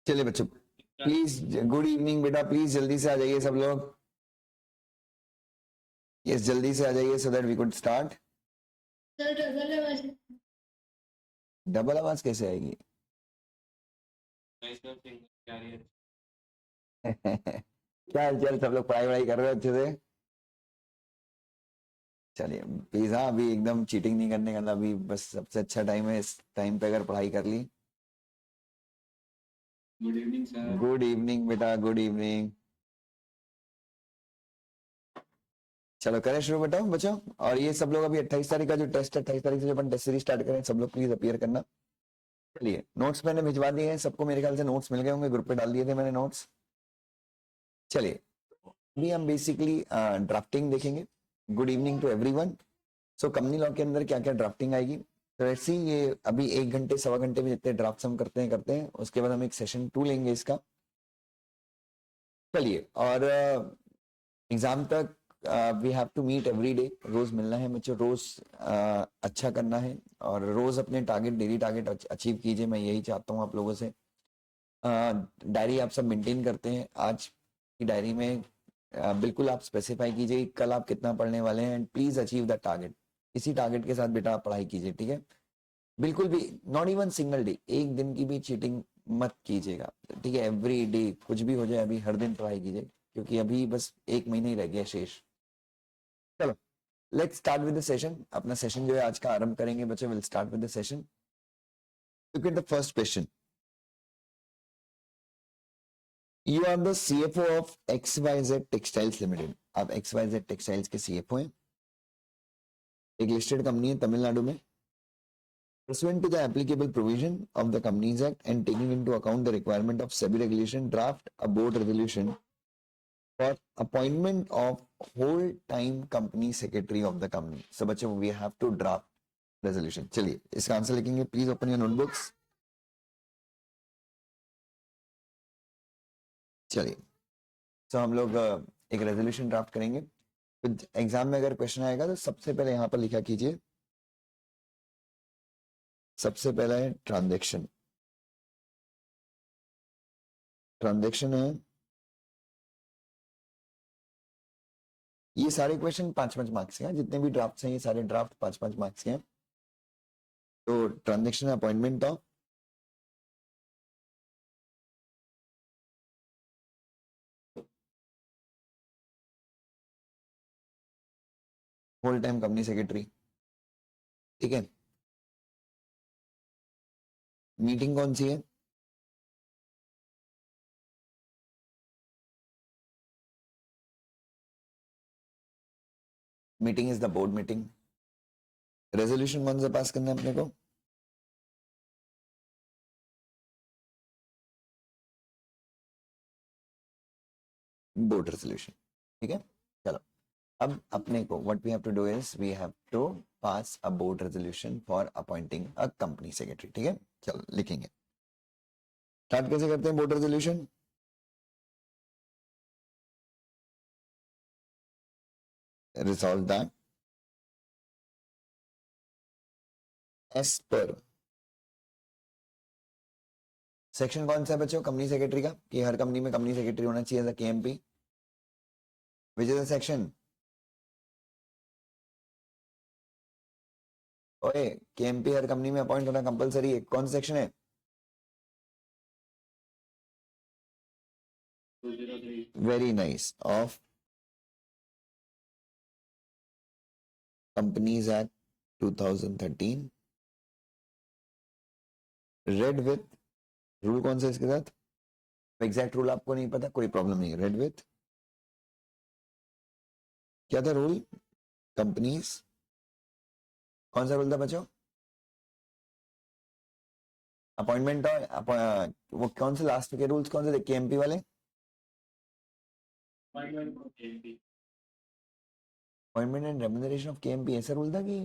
चलिए बच्चों, please good evening बेटा, प्लीज जल्दी से आ जाइए सब लोग। यस, जल्दी से आ जाइए so that we could start. Double आवाज कैसे आएगी? क्या हाल चाल, सब लोग पढ़ाई वढ़ाई कर रहे हो अच्छे से? चलिए प्लीज, हाँ अभी एकदम चीटिंग नहीं करने का, अभी बस सबसे अच्छा टाइम है, इस टाइम पे अगर पढ़ाई कर ली। Good evening sir. Good evening बेटा, गुड इवनिंग। चलो करें शुरू बेटा बच्चों। और ये सब लोग अभी 28 तारीख का जो टेस्ट है, 28 तारीख से जो अपन टेस्ट सीरीज स्टार्ट करें, सब लोग प्लीज अपीयर करना। चलिए, नोट्स मैंने भिजवा दिए हैं सबको, मेरे ख्याल से नोट्स मिल गए होंगे, ग्रुप पे डाल दिए थे मैंने नोट्स। चलिए, अभी हम बेसिकली ड्राफ्टिंग देखेंगे। Good evening to everyone. So company law के अंदर क्या क्या ड्राफ्टिंग आएगी, तो ऐसे ही ये अभी 1 घंटे सवा घंटे में जितने ड्राफ्ट हम करते हैं उसके बाद हम एक सेशन 2 लेंगे इसका। चलिए, और एग्जाम तक we have to meet every day, रोज मिलना है बच्चों, रोज अच्छा करना है और रोज अपने टारगेट, डेली टारगेट अचीव कीजिए, मैं यही चाहता हूँ आप लोगों से। डायरी आप सब मेंटेन करते हैं, आज की डायरी में बिल्कुल आप स्पेसिफाई कीजिए कि कल आप कितना पढ़ने वाले हैं and please achieve the target. इसी टारगेट के साथ बेटा आप पढ़ाई कीजिए, ठीक है? बिल्कुल भी नॉट इवन सिंगल डे, एक दिन की भी चीटिंग मत कीजिएगा, ठीक है? एवरी डे कुछ भी हो जाए, अभी हर दिन ट्राई कीजिए, क्योंकि अभी बस 1 महीना ही रह गया शेष। चलो, let's start with the session. अपना सेशन जो है आज का आरंभ करेंगे बच्चों। Will start with the session. Look at the first question. You are the CFO of XYZ textiles limited. आप XYZ टेक्सटाइल्स के सीएफओ हैं, एक लिस्टेड कंपनी है तमिलनाडु में। Pursuant to the applicable provision of the Companies Act and taking into account the requirement of SEBI regulation, draft a board resolution for appointment of whole-time company secretary of the company. So बच्चों, we have to draft resolution. चलिए इसका answer लिखेंगे, please open your notebooks. चलिए, तो हम लोग एक resolution draft करेंगे। तो एग्जाम में अगर क्वेश्चन आएगा तो सबसे पहले यहां पर लिखा कीजिए, सबसे पहला है ट्रांजेक्शन। ट्रांजेक्शन है, ये सारे क्वेश्चन 5-5 मार्क्स के हैं, जितने भी ड्राफ्ट हैं ये सारे ड्राफ्ट 5-5 मार्क्स के हैं। तो transaction appointment of whole time company secretary, ठीक है? मीटिंग कौन सी है? Meeting is the board meeting. Resolution कौन सा पास करना है अपने को? बोर्ड रेजोल्यूशन, ठीक है? चलो, अब अपने को what we have to do is we have to pass a board resolution for appointing a company secretary, ठीक है? चलो लिखेंगे। स्टार्ट कैसे करते हैं board resolution? Resolve that as per section कौन सा है बच्चों कंपनी सेक्रेटरी का, कि हर कंपनी में कंपनी सेक्रेटरी होना चाहिए, KMP, which is the section? ओए, KMP हर कंपनी में अपॉइंट होना कंपलसरी है, कौन सा सेक्शन है? Very nice, of companies act 2013। Red with, rule कौन सा है इसके साथ? एग्जैक्ट रूल आपको नहीं पता, कोई प्रॉब्लम नहीं है। रेड विथ क्या था रूल? कंपनीज, कौन सा रूल था बच्चों? अपॉइंटमेंट और वो कौन से लास्ट के रूल्स कौन से थे KMP वाले? Appointment and remuneration of KMP, ऐसा रूल था कि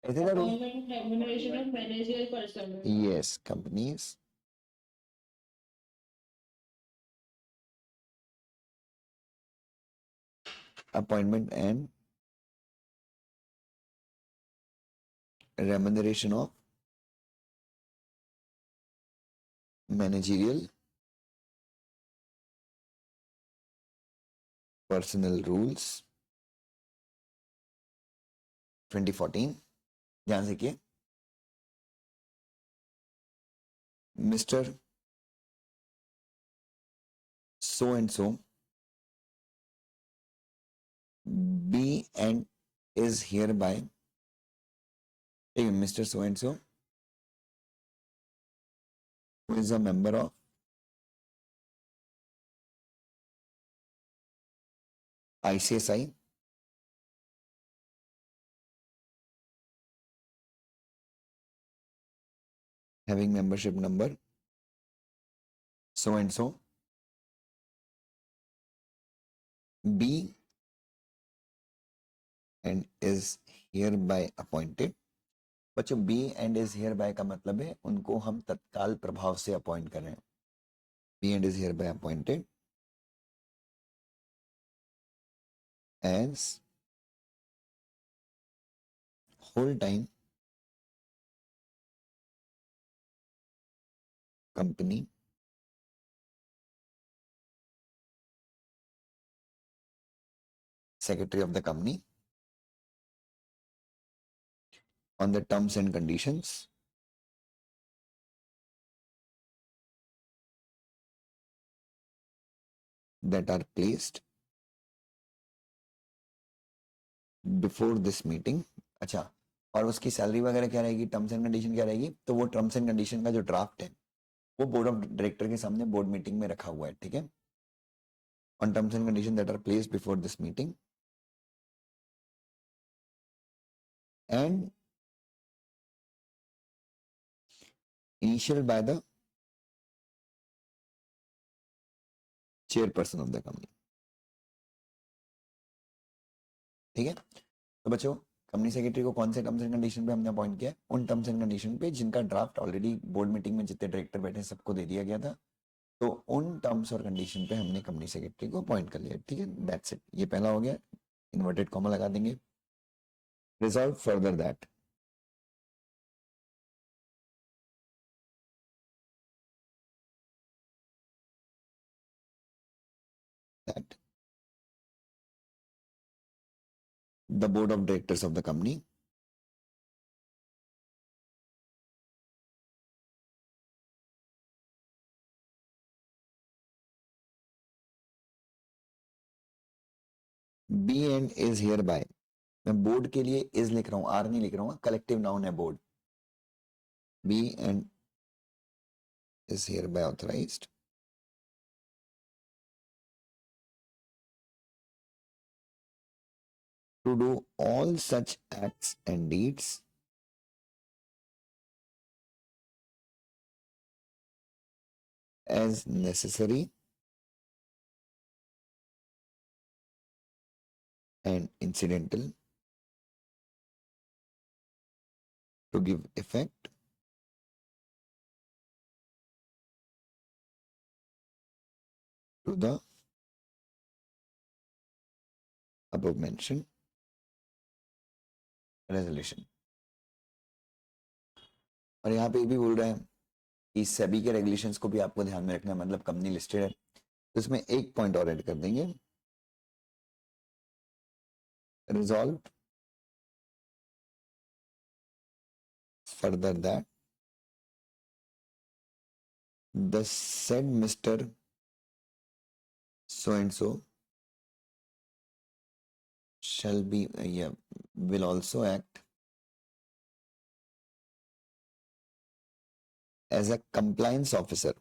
ऐसे का rule? Yes, companies appointment and remuneration of managerial personnel rules 2014। ध्यान से किए, mister so and so be and is hereby, Mr. so and so who is a member of ICSI having membership number so and so be and is hereby appointed। बच्चों be and is hereby का मतलब है उनको हम तत्काल प्रभाव से appoint कर रहे हैं। Be and is hereby appointed as whole time company secretary of the company on the terms and conditions that are placed before this meeting। अच्छा, और उसकी सैलरी वगैरह क्या रहेगी, टर्म्स एंड कंडीशन क्या रहेगी, तो वो टर्म्स एंड कंडीशन का जो ड्राफ्ट है वो बोर्ड ऑफ डायरेक्टर के सामने बोर्ड मीटिंग में रखा हुआ है, ठीक है। On terms and condition that are placed before this meeting and initial by the chairperson of the company, ठीक है। तो बच्चों कंपनी सेक्रेटरी को कौन से टर्म्स एंड कंडीशन पे हमने अपॉइंट किया, उन टर्म्स एंड कंडीशन पे जिनका ड्राफ्ट ऑलरेडी बोर्ड मीटिंग में जितने डायरेक्टर बैठे सबको दे दिया गया था। तो उन टर्म्स और कंडीशन पे हमने कंपनी सेक्रेटरी को अपॉइंट कर लिया, ठीक है। दैट्स इट, ये पहला हो गया। इन्वर्टेड कॉमा लगा देंगे। Resolve further that the board of directors of the company be and is hereby, मैं बोर्ड के लिए इज लिख रहा हूं, आर नहीं लिख रहा हूं, कलेक्टिव नाउन है board. Be and is hereby authorized to do all such acts and deeds as necessary and incidental to give effect to the above mentioned resolution। और यहाँ पे भी बोल रहा है कि सेबी के रेगुलेशंस को भी आपको ध्यान में रखना है, मतलब कंपनी लिस्टेड है तो इसमें एक पॉइंट और ऐड कर देंगे, resolve further that the said Mr. so and so shall be will also act as a compliance officer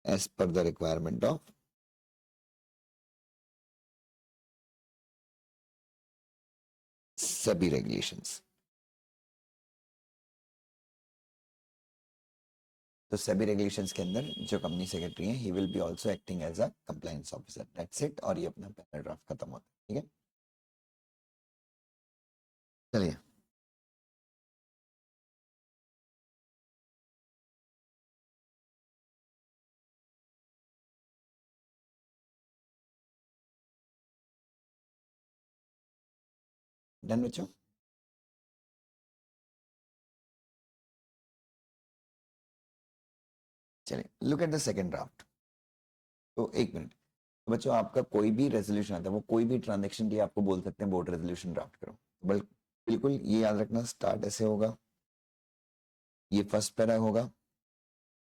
as per the requirement of SEBI regulations। तो सेबी रेगुलेशंस के अंदर जो कंपनी सेक्रेटरी है ही will be also acting as a compliance officer. That's it, और ये अपना paragraph खत्म होता है, ठीक है। चलिए डन बच्चों? चलिए, look at the second draft. तो एक मिनट, तो बच्चों आपका कोई भी रेजोल्यूशन आता है, वो कोई भी ट्रांजेक्शन के लिए आपको बोल सकते हैं बोर्ड रेजोल्यूशन ड्राफ्ट करो। बल बिल्कुल ये याद रखना, स्टार्ट ऐसे होगा, ये फर्स्ट पैरा होगा,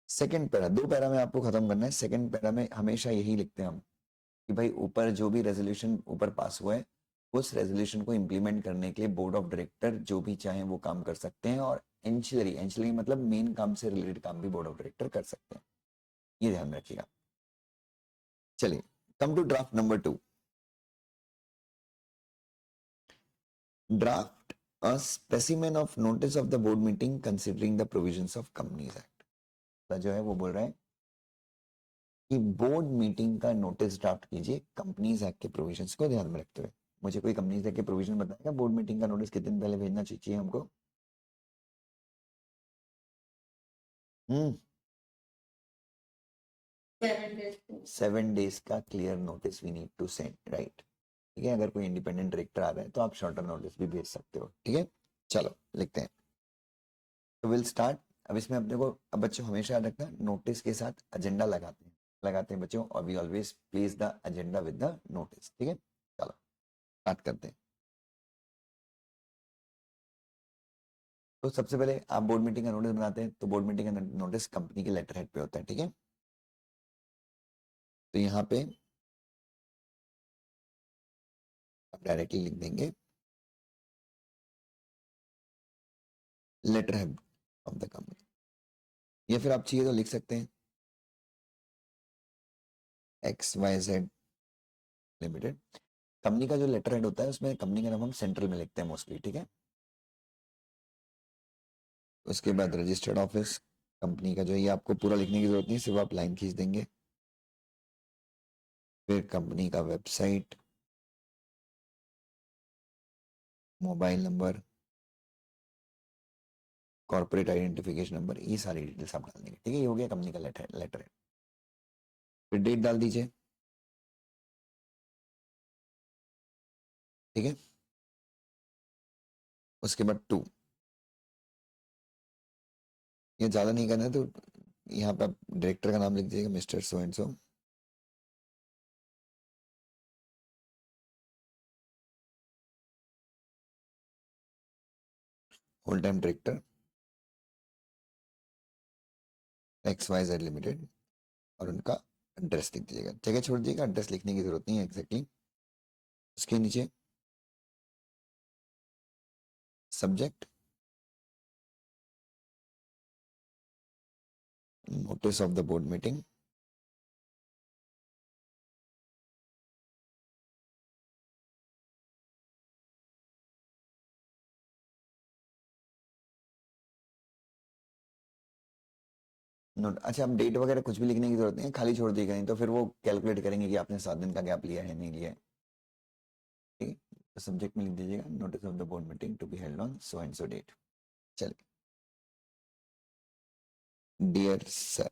सेकंड पैरा, दो पैरा में आपको खत्म करना है। सेकंड पैरा में हमेशा यही लिखते हैं हम कि भाई ऊपर जो भी रेजोल्यूशन ऊपर पास हुआ है, उस रेजोल्यूशन को इम्प्लीमेंट करने के लिए बोर्ड ऑफ डायरेक्टर जो भी चाहे वो काम कर सकते हैं, और एंशिलरी, एंशिलरी मतलब मेन काम से रिलेटेड काम भी बोर्ड ऑफ डायरेक्टर कर सकते हैं, ये ध्यान रखिएगा। चलिए, come to draft number 2। Draft a specimen of notice of the board meeting considering the provisions of companies act. जो है वो बोल रहे हैं कि बोर्ड मीटिंग का नोटिस ड्राफ्ट कीजिए कंपनीज एक्ट के प्रोविजंस को ध्यान में रखते हुए। मुझे कोई कंपनीज एक्ट के प्रोविजन बताएगा बोर्ड मीटिंग का नोटिस कितने दिन पहले भेजना चाहिए हमको? 7 days का clear notice we need to send, right? ठीक है, अगर कोई इंडिपेंडेंट डायरेक्टर आ रहा है तो आप शॉर्टर नोटिस भी भेज सकते हो। ठीक है, चलो लिखते हैं। तो विल स्टार्ट। अब इसमें अपने को, अब बच्चों हमेशा याद रखना, नोटिस के साथ एजेंडा लगाते हैं बच्चों, और we always place the agenda with the notice. ठीक है, चलो स्टार्ट करते हैं। तो सबसे पहले आप बोर्ड मीटिंग का नोटिस बनाते हैं, तो बोर्ड मीटिंग का नोटिस कंपनी के लेटर हेड पे होता है। ठीक है, तो यहाँ पे आप डायरेक्टली लिख देंगे letter head of the company, या फिर आप चाहिए तो लिख सकते हैं XYZ लिमिटेड। कंपनी का जो लेटर हेड होता है उसमें कंपनी का नाम हम सेंट्रल में लिखते हैं मोस्टली। ठीक है, उसके बाद रजिस्टर्ड ऑफिस कंपनी का जो है, ये आपको पूरा लिखने की जरूरत नहीं, सिर्फ आप लाइन खींच देंगे। फिर कंपनी का website, mobile number, corporate identification number, ये सारी डिटेल्स आप डाल देंगे। ठीक है, ये हो गया कंपनी का लेटर हेड। फिर डेट डाल दीजिए। ठीक है, उसके बाद 2, ये ज़्यादा नहीं करना है, तो यहाँ पे आप डायरेक्टर का नाम लिख दीजिएगा, mister so and so. Whole time director XYZ limited, और उनका एड्रेस लिख दीजिएगा। जगह छोड़ दीजिएगा, एड्रेस लिखने की जरूरत नहीं है एग्जैक्टली। उसके नीचे subject notice of the board meeting, note. अच्छा, अब डेट वगैरह कुछ भी लिखने की जरूरत नहीं है, खाली छोड़ दिएगा, नहीं तो फिर वो कैलकुलेट करेंगे कि आपने 7 दिन का गैप लिया है नहीं लिया है। ठीक है, तो सब्जेक्ट में लिख दीजिएगा notice of the board meeting to be held on so and so date. चलिए, dear sir,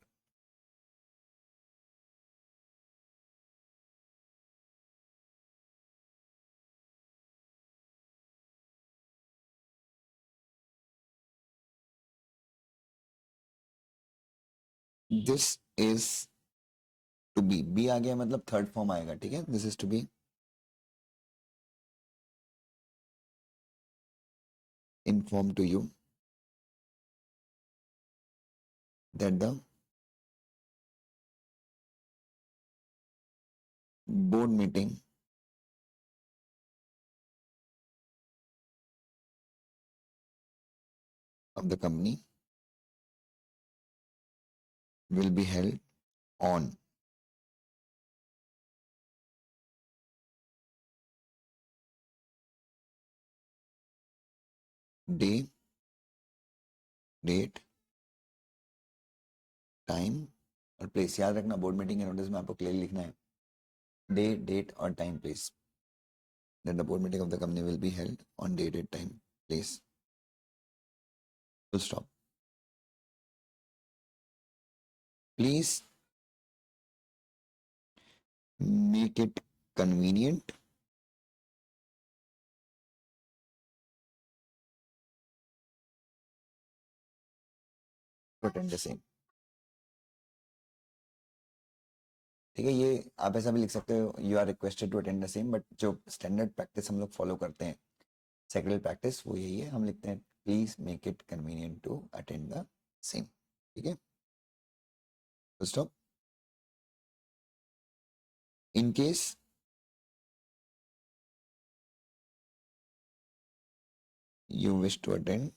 this is to be आ गया मतलब थर्ड फॉर्म आएगा। ठीक है, this is to be inform to you that the board meeting of the company will be held on day, date, time और place. याद रखना, बोर्ड मीटिंग के नोटिस में आपको क्लियरली लिखना है डे, डेट और time, place. That the board meeting of the company will be held on day, date, time, place. Full stop. Please make it convenient to attend the same. ठीक है, ये आप ऐसा भी लिख सकते हो, you are requested to attend the same, but जो स्टैंडर्ड प्रैक्टिस हम लोग फॉलो करते हैं, सेक्रेटरी प्रैक्टिस, वो यही है, हम लिखते हैं please make it convenient to attend the same. ठीक है, stop. In case you wish to attend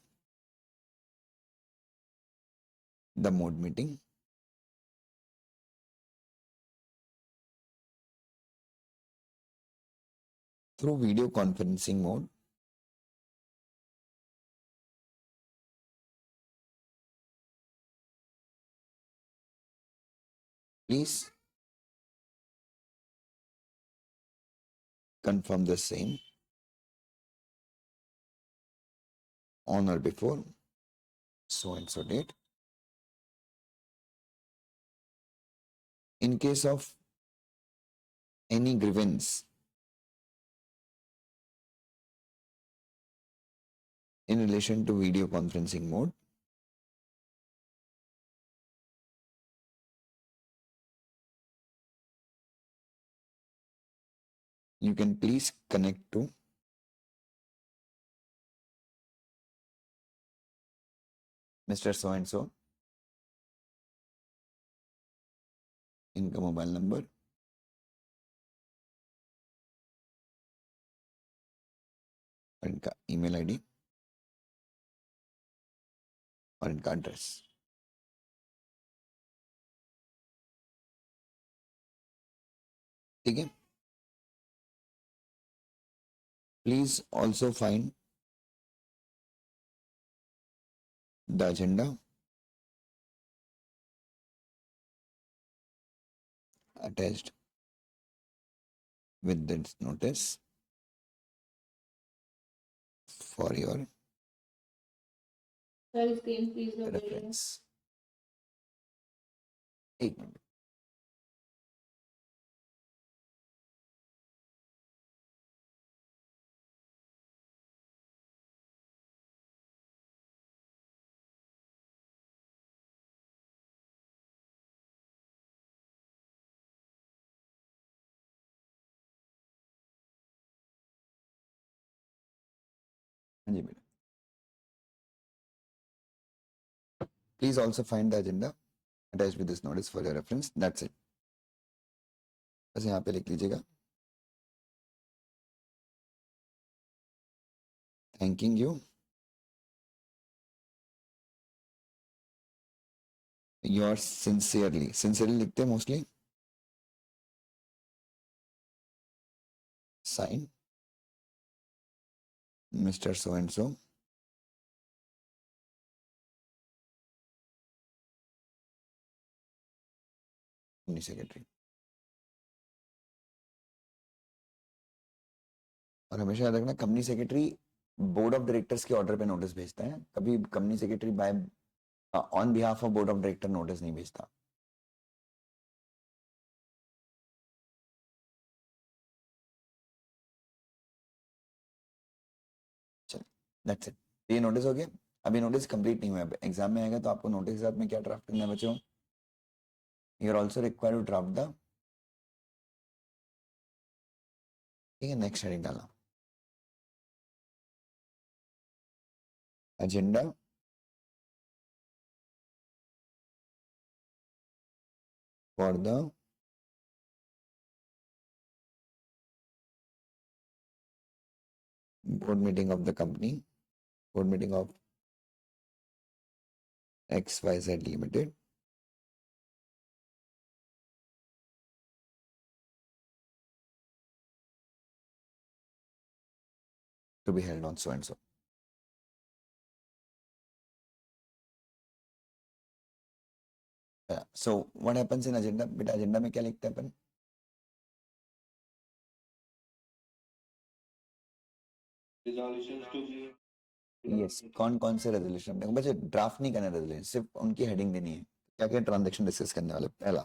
the mode meeting, through video conferencing mode, please confirm the same on or before so and so date. In case of any grievance in relation to video conferencing mode, you can please connect to Mr. So and so, इनका mobile number, और इनका email ID, और इनका address. ठीक है. Please also find the agenda attached with this notice for your reference. एक minute. हाँ जी बेटा. Please also find the agenda attached with this notice for your reference. That's it. बस यहाँ पे लिख लीजिएगा. Thanking you. Yours sincerely. Sincerely लिखते हैं mostly. Sign Mr. So and so. Company secretary. और हमेशा याद रखना, company secretary board of directors के ऑर्डर पे नोटिस भेजता है, कभी company secretary by on behalf of board of director notice नहीं भेजता. चलिए, दैट्स इट. ये नोटिस हो गया. अभी नोटिस कंप्लीट नहीं हुआ है, एग्जाम में आएगा तो आपको नोटिस के साथ में क्या ड्राफ्ट करना है बच्चों. You are also required to draft the, ठीक है, नेक्स्ट हेडिंग डालना, agenda for the board meeting of the company, board meeting of XYZ Limited, to be held on so and so. So what happens in agenda? बेटा agenda में क्या लिखते हैं अपन? Yes, कौन कौन से रेजोल्यूशन. देखो बच्चे, ड्राफ्ट नहीं करना रेजोल्यूशन, सिर्फ उनकी हेडिंग देनी है. क्या क्या ट्रांजेक्शन डिस्कस करने वाले. पहला,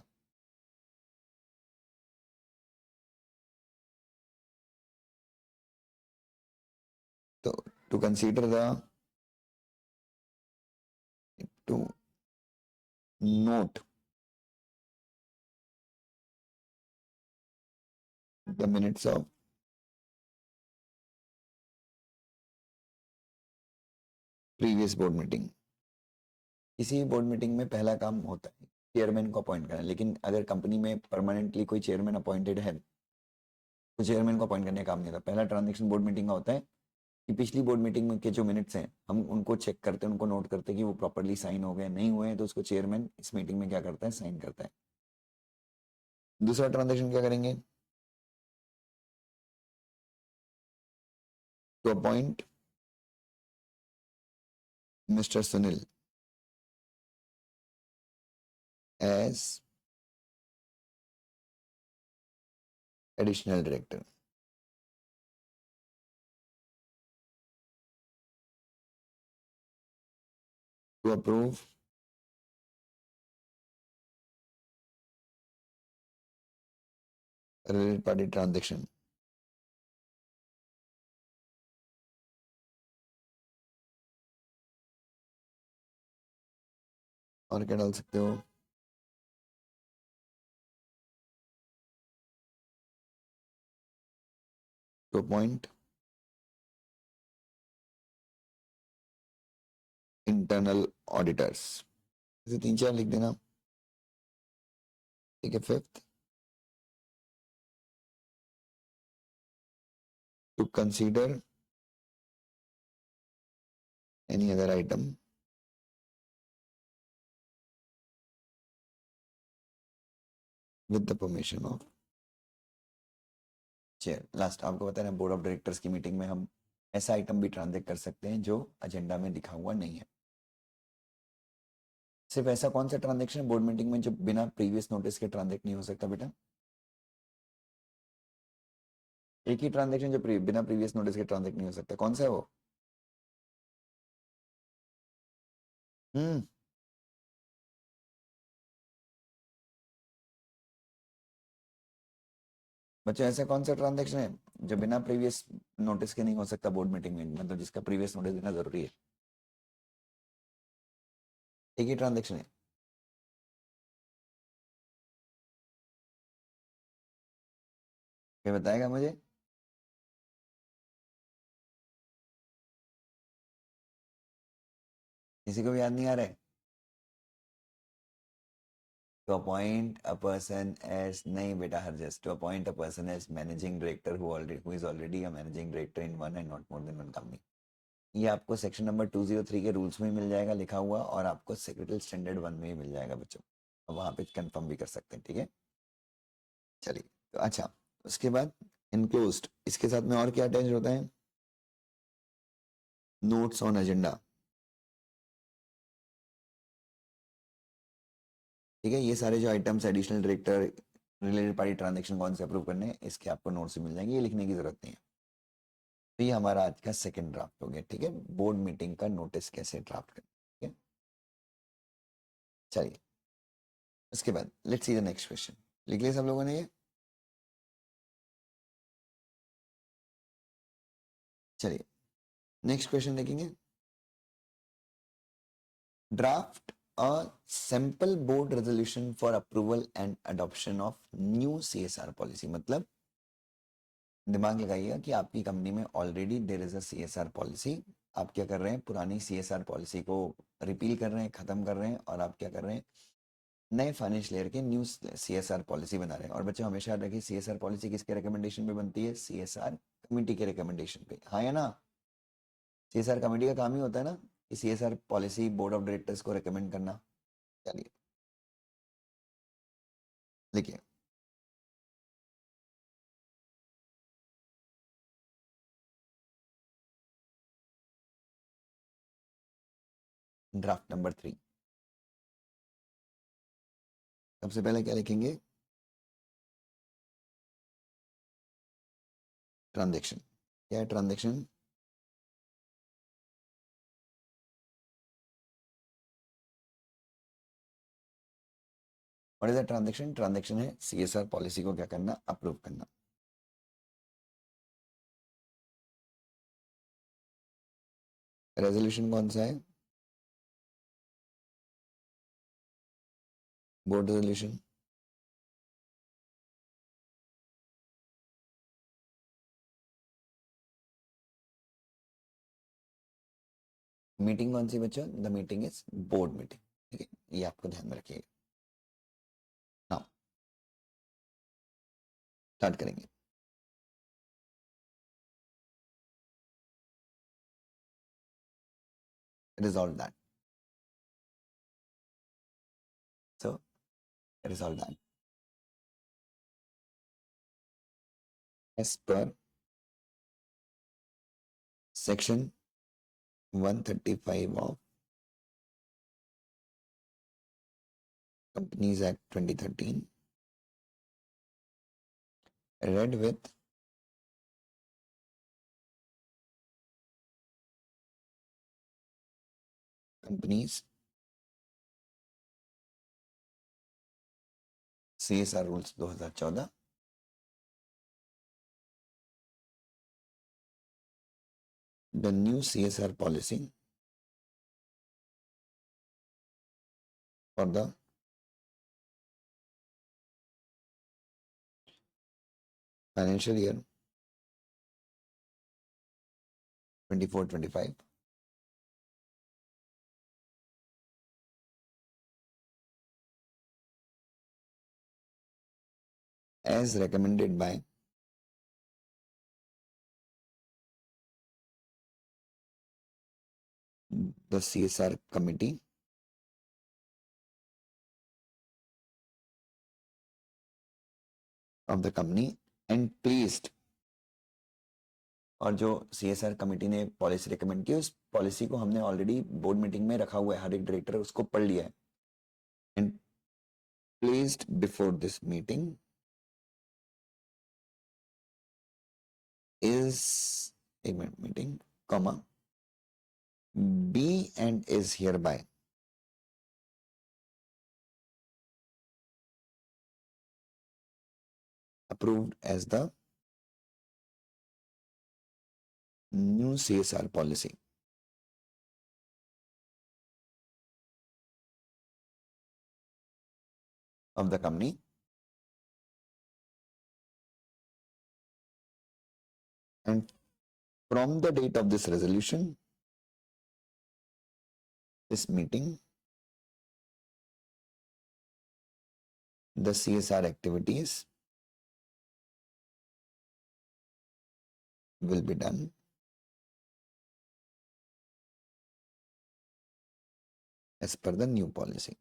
तो to consider the, to note the minutes of previous board meeting. किसी भी बोर्ड मीटिंग में पहला काम होता है चेयरमैन को अपॉइंट करना, लेकिन अगर कंपनी में परमानेंटली कोई चेयरमैन अपॉइंटेड है तो चेयरमैन को अपॉइंट करने का काम नहीं होता। पहला ट्रांजेक्शन बोर्ड मीटिंग का होता है कि पिछली बोर्ड मीटिंग में के जो मिनट्स हैं हम उनको चेक करते हैं, उनको नोट करते हैं कि वो प्रॉपरली साइन हो गए, नहीं हुए हैं तो उसको चेयरमैन इस मीटिंग में क्या करता है, साइन करता है। दूसरा ट्रांजेक्शन क्या करेंगे, to appoint mister Sunil as additional director. To approve related party transaction. और क्या डाल सकते हो, टू अपॉइंट इंटरनल ऑडिटर्स। ऐसे 3-4 लिख देना। ठीक है। Fifth, to consider any other item with the permission of chair. Last आपको पता है ना, बोर्ड ऑफ डायरेक्टर्स की मीटिंग में हम ऐसा आइटम भी ट्रांजेक्ट कर सकते हैं जो एजेंडा में लिखा हुआ नहीं है। सिर्फ ऐसा कौन सा ट्रांजेक्शन है बोर्ड मीटिंग में जो बिना प्रीवियस नोटिस के ट्रांजेक्ट नहीं हो सकता बेटा? एक ही ट्रांजेक्शन जो बिना प्रीवियस नोटिस के ट्रांजेक्ट नहीं हो सकता, कौन सा है वो? हम्म बच्चों, ऐसा कौन सा ट्रांजेक्शन है जो बिना प्रीवियस नोटिस के नहीं हो सकता बोर्ड मीटिंग में, मतलब जिसका प्रीवियस नोटिस देना जरूरी है? एक ही ट्रांजेक्शन है। क्या बताएगा मुझे? किसी को भी याद नहीं आ रहा है? To appoint a person as, नहीं बेटा Harjas, to appoint a person as managing director who is already a managing director in one and not more than one company। ये आपको सेक्शन नंबर 203 के रूल्स में मिल जाएगा लिखा हुआ, और आपको सेक्रेटरी स्टैंडर्ड 1 में ही मिल जाएगा बच्चों। अब वहाँ पे कंफर्म भी कर सकते हैं। ठीक है, चलिए। तो अच्छा, उसके बाद इनक्लोज्ड, इसके साथ में और क्या अटैच होता है? Notes on agenda. ठीक है, ये सारे जो items additional director related party transaction कौन से अप्रूव करने हैं, इसके आपको नोट्स मिल जाएंगे, ये लिखने की जरूरत नहीं है। तो ये हमारा आज का सेकंड ड्राफ्ट हो गया। ठीक है, बोर्ड मीटिंग का नोटिस कैसे ड्राफ्ट करें। ठीक है, चलिए उसके बाद let's see the next question. लिख लिया सब लोगों ने ये? चलिए नेक्स्ट क्वेश्चन देखेंगे। Draft a simple board resolution for approval and adoption of new CSR policy. मतलब दिमाग लगाइएगा कि आपकी कंपनी में already there is a CSR policy. आप क्या कर रहे हैं, पुरानी सीएसआर पॉलिसी को रिपील कर रहे हैं, खत्म कर रहे हैं, और आप क्या कर रहे हैं, नए फाइनेंशियल ईयर के न्यू सीएसआर पॉलिसी बना रहे हैं। और बच्चों हमेशा याद रखिए, सीएसआर पॉलिसी किसके रिकमेंडेशन पे बनती है? सीएसआर कमेटी के रिकमेंडेशन पे। हाँ या ना? सीएसआर कमेटी का काम ही होता है ना कि CSR policy board of directors को रिकमेंड करना। चलिए लिखिए, ड्राफ्ट नंबर 3। सबसे पहले क्या लिखेंगे? ट्रांजेक्शन। क्या है transaction? What is the transaction? Transaction है सीएसआर पॉलिसी को क्या करना, अप्रूव करना। रेजोल्यूशन कौन सा है? Board resolution. मीटिंग कौन सी बच्चों? The meeting is board meeting. ठीक है, ये आपको ध्यान में रखिएगा। हाँ, स्टार्ट करेंगे। Resolve that. So resolve that as per section 135 of Companies Act 2013, read with companies CSR rules 2014, the new CSR policy for the financial year 24-25, as recommended by the CSR committee of the company and placed। और जो CSR committee ने policy recommend की, उस policy को हमने already board meeting में रखा हुआ है, हर एक डायरेक्टर उसको पढ़ लिया है। And placed before this meeting is एक minute, meeting comma be and is hereby approved as the new CSR policy of the company and from the date of this resolution, this meeting, the CSR activities will be done as per the new policy।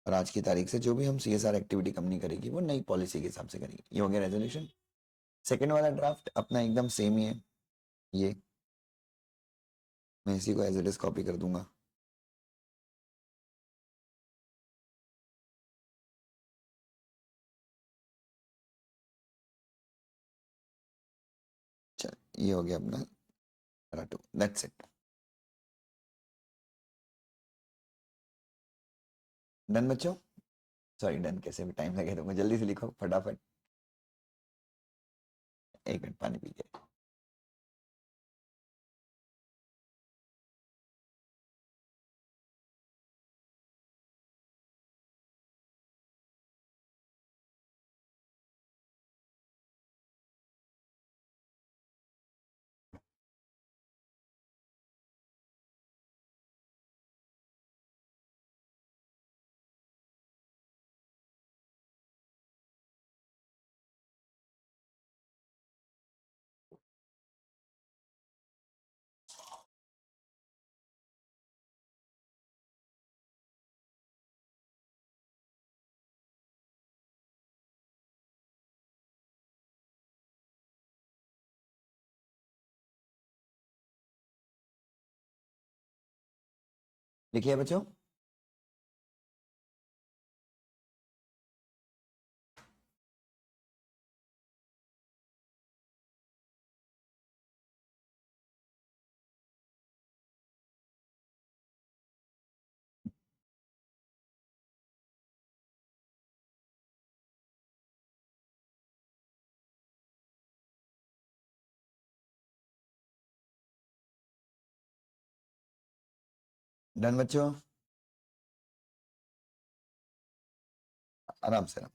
और आज की तारीख से जो भी हम CSR activity company करेगी वो नई पॉलिसी के हिसाब से करेगी। ये हो गया रेजोल्यूशन। सेकेंड वाला ड्राफ्ट अपना एकदम सेम ही है। ये मैं इसी को एज इट इज कॉपी कर दूंगा। चल, ये हो गया अपना टू, दैट्स इट। डन बच्चों? सॉरी, डन कैसे भी टाइम लगे तो जल्दी से लिखो फटाफट। एक मिनट पानी पी के। लिखिए बच्चों। डन बच्चों? आराम से आराम।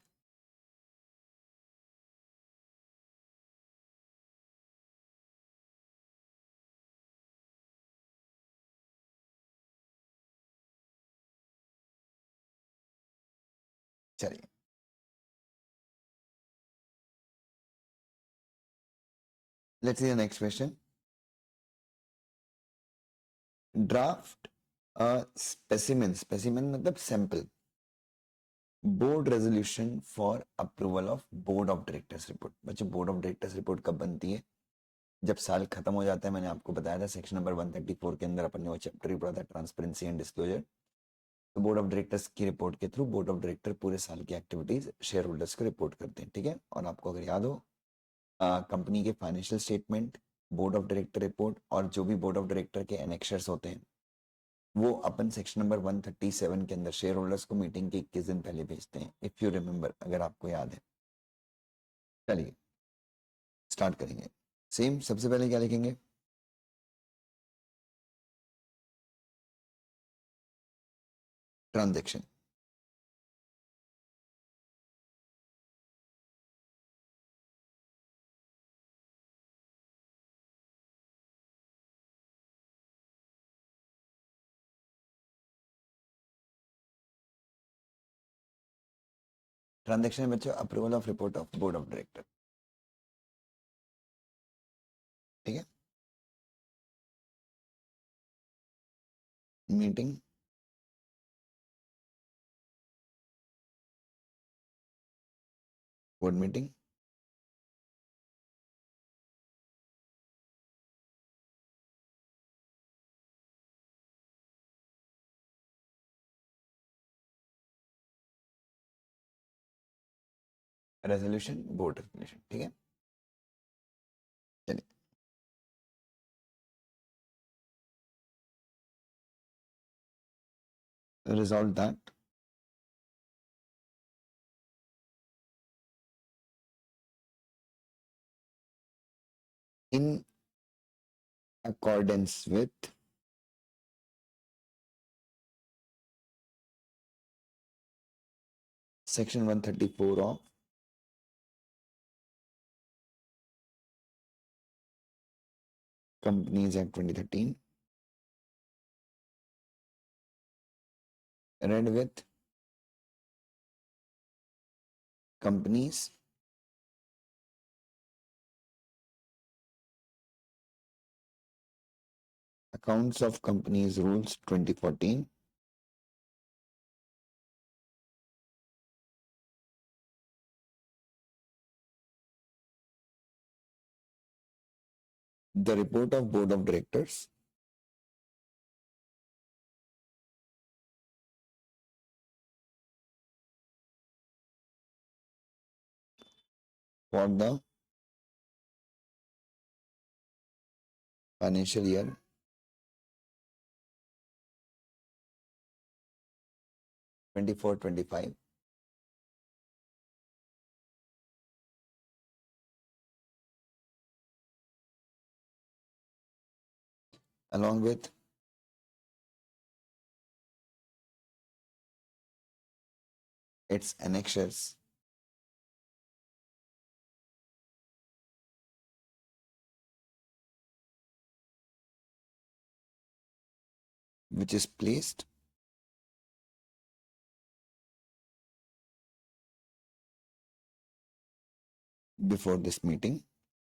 चलिए, let's see the next question. Draft specimen, specimen मतलब sample, board resolution for approval of board of directors report. बच्चों बोर्ड ऑफ डायरेक्टर्स रिपोर्ट कब बनती है? जब साल खत्म हो जाता है। मैंने आपको बताया था सेक्शन नंबर 134 के अंदर अपन ने वो चैप्टर ही पढ़ा था, ट्रांसपेरेंसी एंड डिस्क्लोजर। तो बोर्ड ऑफ डायरेक्टर्स की रिपोर्ट के थ्रू बोर्ड ऑफ डायरेक्टर पूरे साल की एक्टिविटीज शेयर होल्डर्स को रिपोर्ट करते हैं, ठीक है। और आपको अगर याद हो, कंपनी के financial statement, board of director report और जो भी बोर्ड ऑफ डायरेक्टर के एनेक्शर्स होते हैं वो अपन सेक्शन नंबर 137 के अंदर शेयर होल्डर्स को मीटिंग के 21 दिन पहले भेजते हैं, इफ यू रिमेंबर, अगर आपको याद है। चलिए स्टार्ट करेंगे। सेम, सबसे पहले क्या लिखेंगे? ट्रांजेक्शन। ट्रांजेक्शन में बच्चों approval of report of board of director, ठीक है। Meeting, board meeting, resolution, board resolution, ठीक है। चलिए, resolve that in accordance with section 134 of Companies Act 2013, read with companies accounts of companies rules 2014, the report of board of directors for the financial year 24-25, along with its annexures, which is placed before this meeting.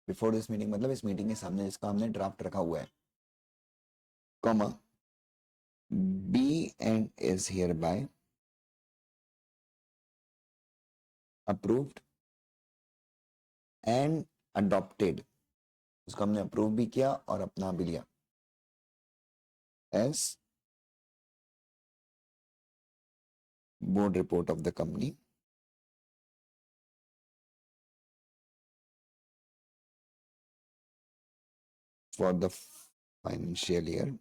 Before this meeting मतलब इस meeting के सामने जिसका हमने draft रखा हुआ है, comma, be and is hereby approved and adopted, उसको हमने अप्रूव भी किया और अपना भी लिया, as board report of the company for the financial year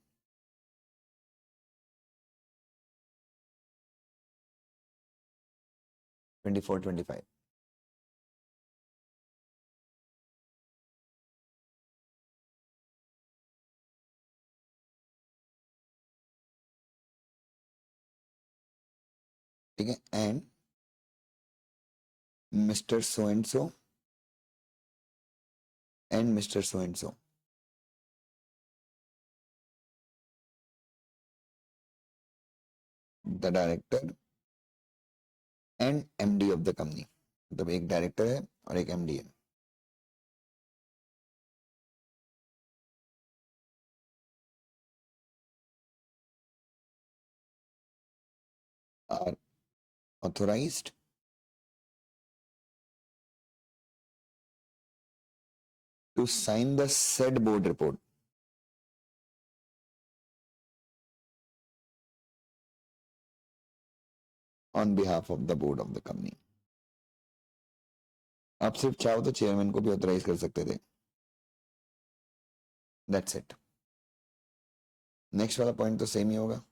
24-25। ठीक है। And Mr. So and so and Mr. So and so. The director and MD of the company. मतलब एक डायरेक्टर है और एक एमडी है. Are authorized to sign the said board report on behalf of the board of the company. आप सिर्फ चाहो तो चेयरमैन को भी ऑथराइज कर सकते थे. That's it. नेक्स्ट वाला पॉइंट तो सेम ही होगा.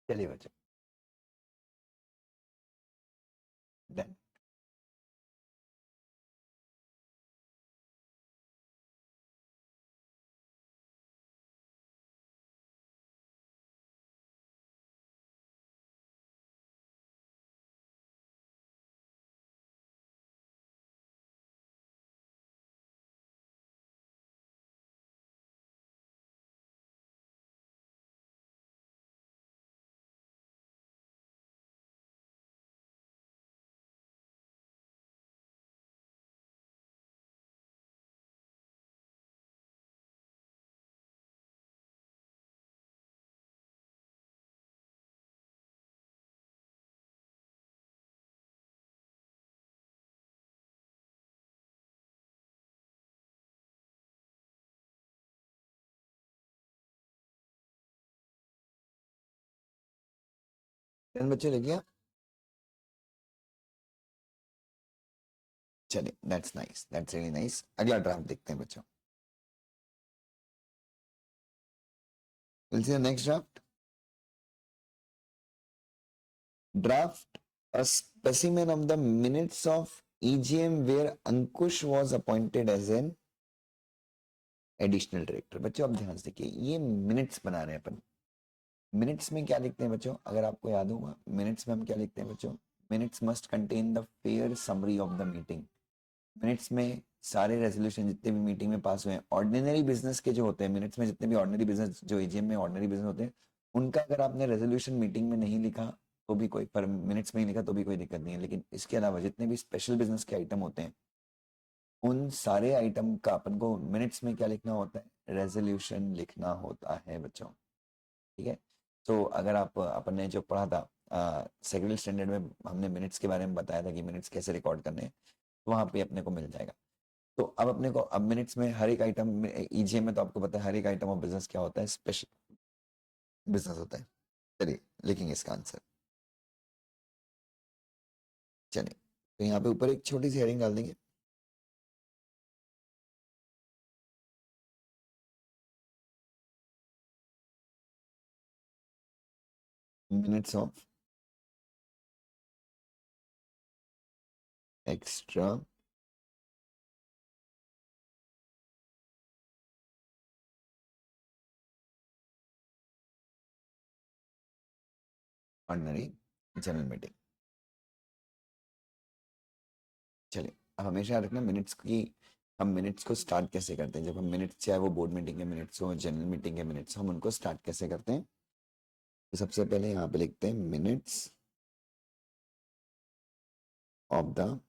चलिए बच्चों, डन. डन बच्चे, लिख गया. चलिए, that's nice, that's really nice. अगला ड्राफ्ट देखते हैं बच्चों. Will see the next draft. Draft a specimen of the minutes of EGM where Ankush was appointed as an additional director. बच्चों अब ध्यान से देखिए, ये मिनट्स बना रहे हैं अपन. मिनट्स में क्या लिखते हैं बच्चों, अगर आपको याद होगा मिनट्स में हम क्या लिखते हैं बच्चों. Minutes must contain the fair summary of the meeting. Minutes में सारे रेजोल्यूशन जितने भी मीटिंग में पास हुए हैं, ऑर्डिनरी बिजनेस के जो होते हैं, मिनट्स में जितने भी ऑर्डिनरी बिजनेस जो एजीएम में ऑर्डिनरी बिजनेस होते हैं, उनका अगर आपने रेजोल्यूशन मीटिंग में नहीं लिखा तो भी कोई, पर मिनट्स में ही लिखा तो भी कोई दिक्कत नहीं है. लेकिन इसके अलावा जितने भी स्पेशल बिजनेस के आइटम होते हैं, उन सारे आइटम का अपन को मिनट्स में क्या लिखना होता है, रेजोल्यूशन लिखना होता है बच्चों. ठीक है. तो अगर आप, अपन ने जो पढ़ा था सेक्रेटरी स्टैंडर्ड में, हमने मिनट्स के बारे में बताया था कि मिनट्स कैसे रिकॉर्ड करने हैं, तो वहाँ पे अपने को मिल जाएगा. तो अब अपने को, अब मिनट्स में हर एक आइटम, ईजीएम में तो आपको पता है हर एक आइटम ऑफ बिजनेस क्या होता है, स्पेशल बिजनेस होता है. चलिए लिखेंगे इसका आंसर. चलिए, तो यहाँ पे ऊपर एक छोटी सी हेडिंग डाल देंगे. Minutes of extra ordinary general meeting. चलिए, अब हमेशा रखना मिनट्स की, हम मिनट्स को स्टार्ट कैसे करते हैं. जब हम मिनट्स, चाहे वो बोर्ड मीटिंग के मिनट्स हो, जनरल मीटिंग के मिनट्स, हम उनको स्टार्ट कैसे करते हैं. तो सबसे पहले यहाँ पे लिखते हैं minutes of the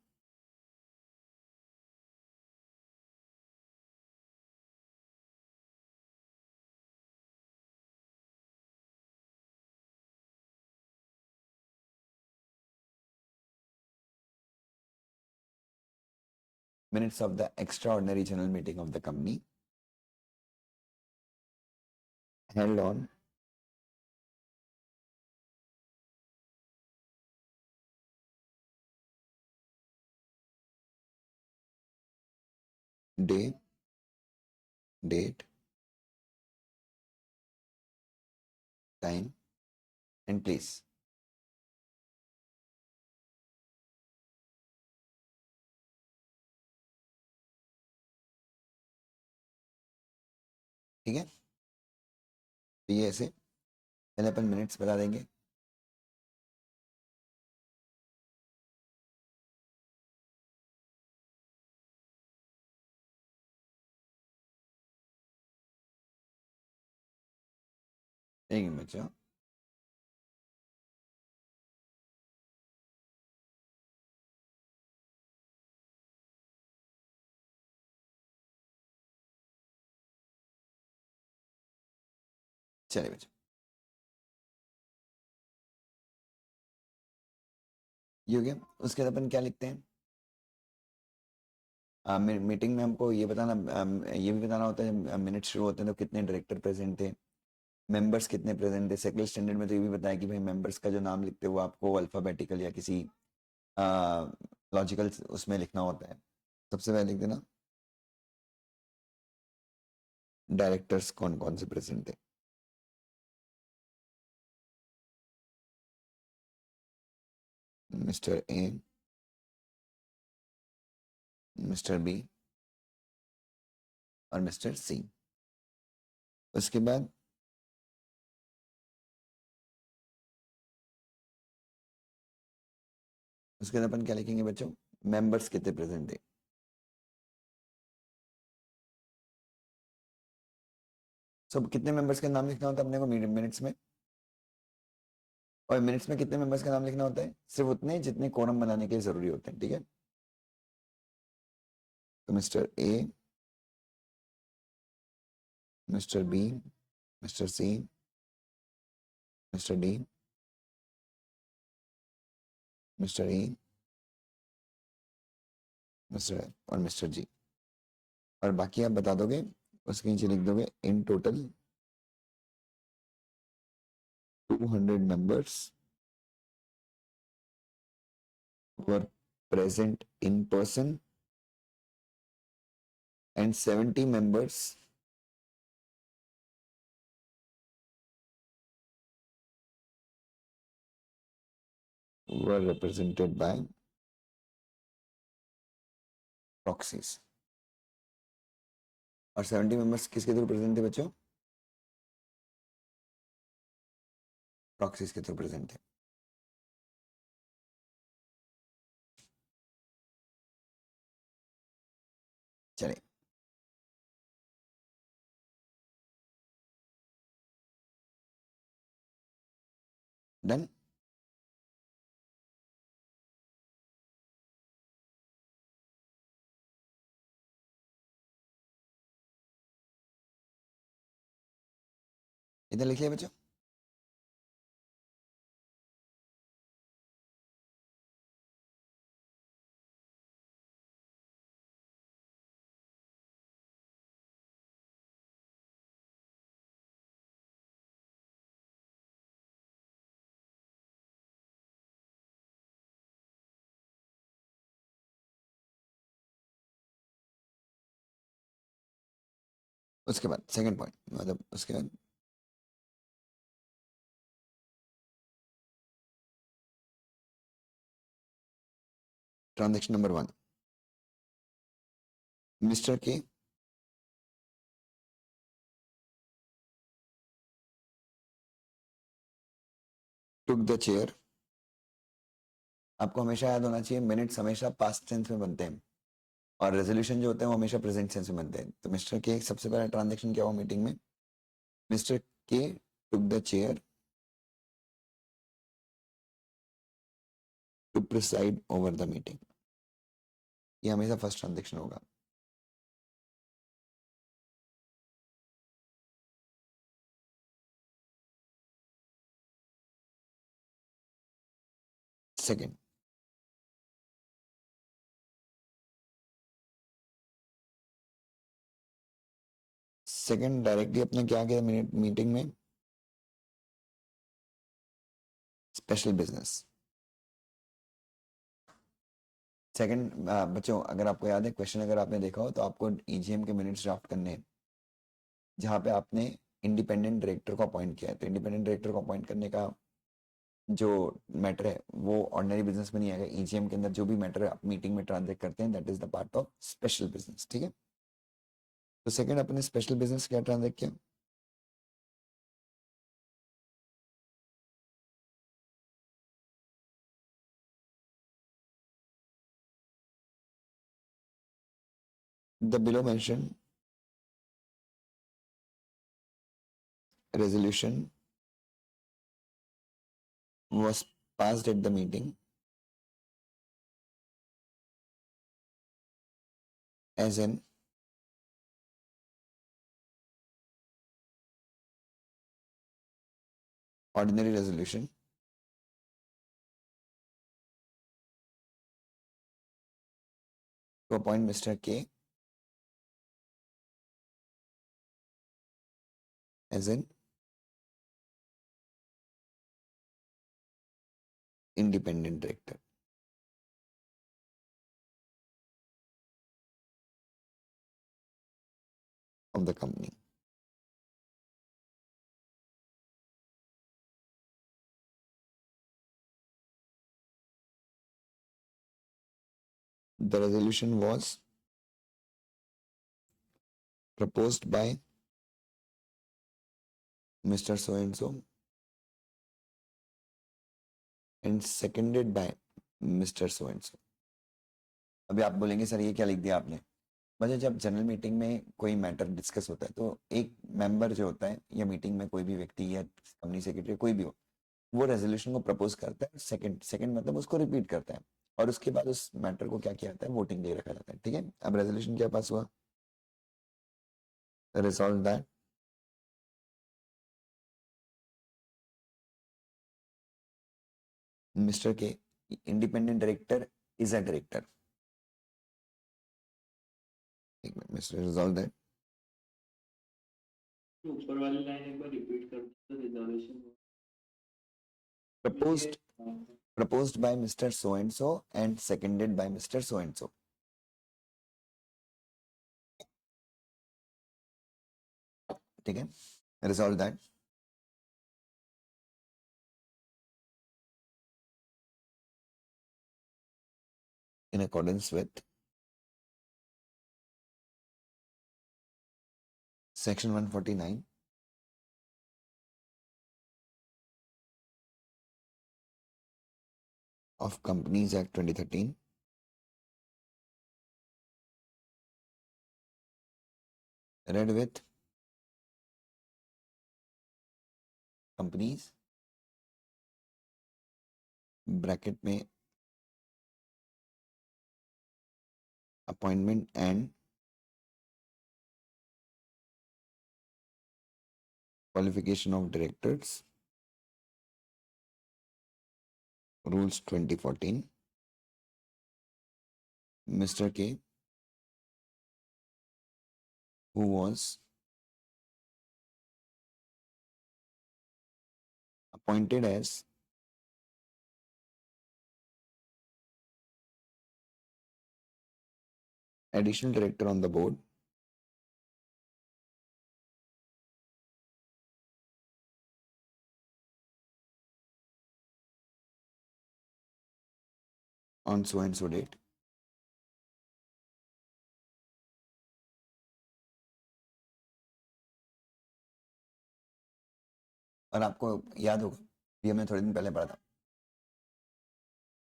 minutes of the extraordinary general meeting of the company held on day, date, time and place. ठीक है, तो ये ऐसे पहले अपन मिनट्स बता देंगे। एक मिनट बच्चों, चलिए बच्चों, ये हो गया। उसके बाद अपन क्या लिखते हैं, मीटिंग में हमको ये बताना, ये भी बताना होता है मिनट शुरू होते हैं तो कितने डायरेक्टर प्रेजेंट थे, मेंबर्स कितने प्रेजेंट थे। सेकंड स्टैंडर्ड में तो ये भी बताया कि भाई मेंबर्स का जो नाम लिखते हो वो आपको अल्फाबेटिकल या किसी लॉजिकल उसमें लिखना होता है। सबसे पहले लिख देना डायरेक्टर्स कौन कौन से प्रेजेंट थे। मिस्टर ए, मिस्टर बी और मिस्टर सी। उसके बाद उसके बाद अपन क्या लिखेंगे बच्चों, मेंबर्स कितने प्रेजेंट थे। सब कितने मेंबर्स के नाम लिखना होता है अपने को मिनट्स में, और मिनट्स में कितने मेंबर्स का नाम लिखना होता है, सिर्फ उतने जितने कोरम बनाने के जरूरी होते हैं। ठीक है, तो mister A, mister B, mister C, mister D, mister E, mister और मिस्टर जी। और बाकी आप बता दोगे, उसके नीचे लिख दोगे in total 200 members were present in person and 70 members were represented by proxies। और 70 मेंबर्स किसके थ्रू प्रेजेंट थे बच्चों, प्रॉक्सीज के थ्रू प्रेजेंट थे। चलिए, डन। इधर लिख लिया बच्चों। उसके बाद सेकंड पॉइंट, मतलब उसके बाद transaction number 1, mister K took the chair. आपको हमेशा याद होना चाहिए मिनट्स हमेशा पास्ट टेंस में बनते हैं और रेजोल्यूशन जो होते हैं वो हमेशा प्रेजेंट टेंस में बनते हैं। तो मिस्टर के सबसे पहला ट्रांजेक्शन क्या हुआ मीटिंग में, mister K took the chair to preside over the meeting. ये हमेशा फर्स्ट ट्रांजेक्शन होगा। सेकंड, सेकंड डायरेक्टली अपने क्या किया मीटिंग में, स्पेशल बिजनेस। सेकंड बच्चों, अगर आपको याद है क्वेश्चन, अगर आपने देखा हो तो आपको ईजीएम के मिनट्स ड्राफ्ट करने हैं, जहाँ पे आपने इंडिपेंडेंट डायरेक्टर को अपॉइंट किया है। तो इंडिपेंडेंट डायरेक्टर को अपॉइंट करने का जो मैटर है वो ऑर्डिनरी बिजनेस में नहीं आएगा। ईजीएम के अंदर जो भी मैटर आप मीटिंग में ट्रांजेक्ट करते हैं, that is the part of special business. ठीक है, तो सेकंड अपने स्पेशल बिजनेस क्या ट्रांजेक्ट किया? The below mention resolution was passed at the meeting as an ordinary resolution to appoint Mr. K as an independent director of the company. The resolution was proposed by Mr. So and so and seconded by Mr. So and so. अभी आप बोलेंगे sir ये क्या लिख दिया आपने? मतलब जब जनरल मीटिंग में कोई मैटर डिस्कस होता है तो एक मेंबर जो होता है या मीटिंग में कोई भी व्यक्ति या कंपनी सेक्रेटरी कोई भी हो, वो रेजोल्यूशन को प्रपोज करता है, सेकंड सेकंड मतलब उसको रिपीट करता है, और उसके बाद उस मैटर को क्या किया जाता है, वोटिंग के लिए रखा जाता है। ठीक है, अब रेजोल्यूशन क्या पास हुआ? रिजॉल्व दैट मिस्टर के independent director is a director. Mister resolve that ऊपर वाली लाइन एक बार रिपीट कर दो, resolution proposed proposed by Mr. So and so and seconded by Mr. So and so. ठीक है, resolve that in accordance with section 149 of Companies Act 2013, read with companies bracket में appointment and qualification of directors rules 2014. Mr. K, who was appointed as additional director on the board on so and so date, और आपको याद होगा ये हमने थोड़े दिन पहले पढ़ा था,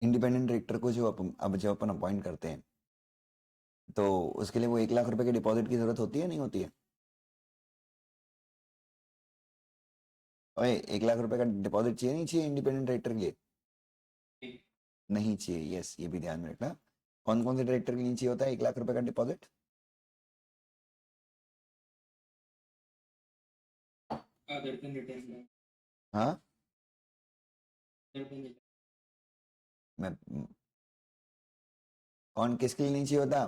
इंडिपेंडेंट डायरेक्टर को जो अब जब अपन अपॉइंट करते हैं तो उसके लिए वो 1 लाख रुपए के डिपॉजिट की जरूरत होती है नहीं होती है? ओए, 1 लाख रुपए का डिपॉजिट चाहिए नहीं चाहिए इंडिपेंडेंट डायरेक्टर के लिए? नहीं चाहिए, यस, ये भी ध्यान में रखना। कौन कौन से डायरेक्टर के लिए चाहिए होता है 1 लाख रुपए का डिपॉजिट? हाँ, मैं कौन किसके लिए नहीं चाहिए होता?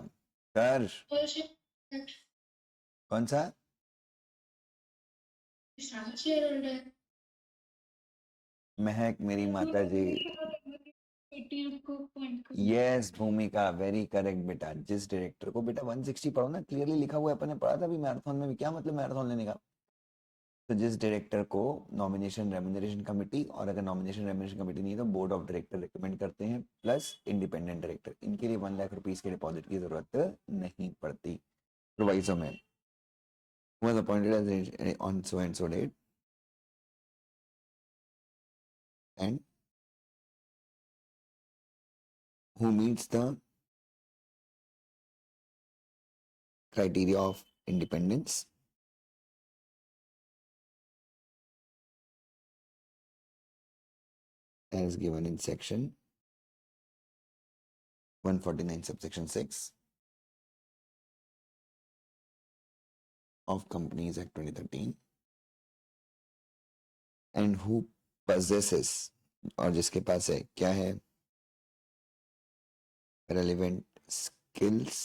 कर कौन सा? महक मेरी माता जी, 18 को पॉइंट कर यस भूमिका, वेरी करेक्ट बेटा। जिस डायरेक्टर को, बेटा 160 पढ़ो ना, क्लियरली लिखा हुआ है, अपन ने पढ़ा था अभी मैराथन में भी। क्या मतलब मैराथन लेने का? तो जिस डायरेक्टर को नॉमिनेशन रेम्युनरेशन कमेटी, और अगर नॉमिनेशन रेम्युनरेशन कमेटी नहीं है तो बोर्ड ऑफ डायरेक्टर रिकमेंड करते हैं, प्लस इंडिपेंडेंट डायरेक्टर, इनके लिए 1 लाख रुपीज के डिपॉजिट की जरूरत नहीं पड़ती। प्रोवाइजो में was appointed as on so and so date and who meets the criteria of independence as given in section 149 subsection 6 of Companies Act 2013 and who possesses, और जिसके पास है क्या है, relevant skills,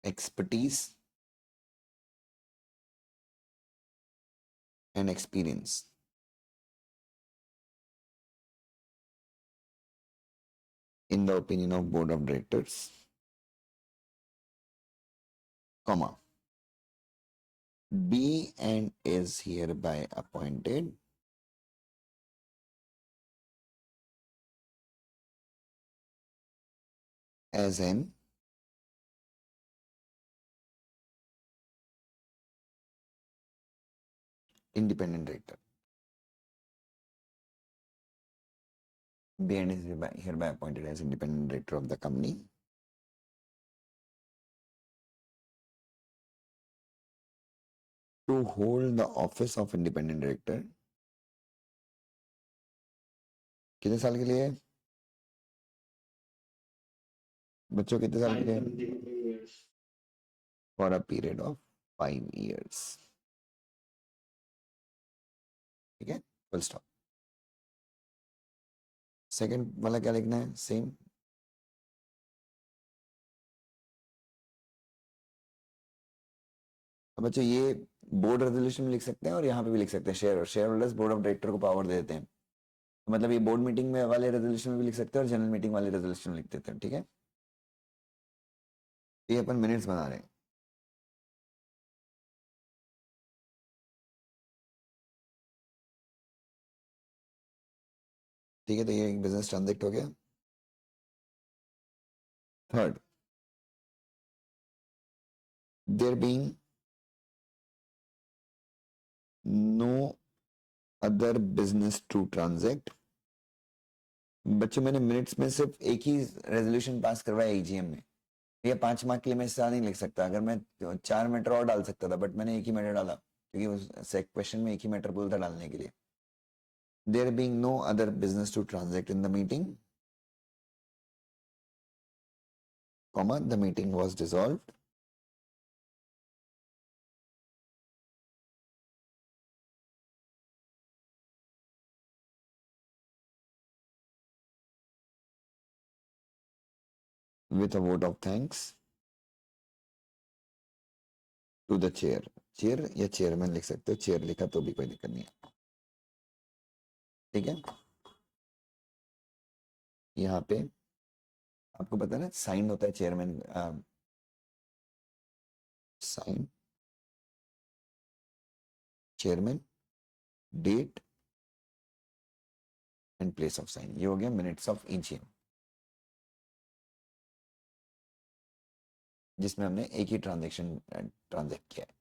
expertise and experience in the opinion of board of directors, comma, be and is hereby appointed as an independent director. Be and is hereby appointed as independent director of the company to hold the office of independent director. कितने साल के लिए बच्चों, कितने साल के लिए? 5 years. For a period of 5 years. ठीक है, फुल स्टॉप। सेकंड वाला क्या लिखना है? सेम। अब बच्चों ये बोर्ड रेजोल्यूशन में लिख सकते हैं और यहाँ पे भी लिख सकते हैं। Share holders board of director को पावर दे देते हैं, तो मतलब ये बोर्ड मीटिंग में वाले रेजोल्यूशन में भी लिख सकते हैं और जनरल मीटिंग वाले रेजोल्यूशन में लिख देते हैं। ठीक है, ये अपन मिनट्स बना रहे हैं। ठीक है, तो ये एक बिजनेस ट्रांजेक्ट हो गया। Third, there being no other business to transact. बच्चों मैंने मिनट्स में सिर्फ एक ही रेजोल्यूशन पास करवाया ईजीएम में। ये 5 मार्क के लिए मैं इससे नहीं लिख सकता। अगर मैं 4 मैटर और डाल सकता था, बट मैंने एक ही मैटर डाला क्योंकि उस क्वेश्चन में एक ही मैटर बोलता डालने के लिए। There being no other business to transact in the meeting, comma, the meeting was dissolved with a vote of thanks to the chair। Chair या चेयरमैन लिख सकते हो, चेयर लिखा तो भी कोई दिक्कत नहीं है। ठीक है, यहाँ पे आपको पता है ना, साइन होता है chairman, sign chairman, date and place of sign. ये हो गया मिनट्स ऑफ ईजीएम, जिसमें हमने एक ही ट्रांजेक्शन ट्रांजेक्ट किया है।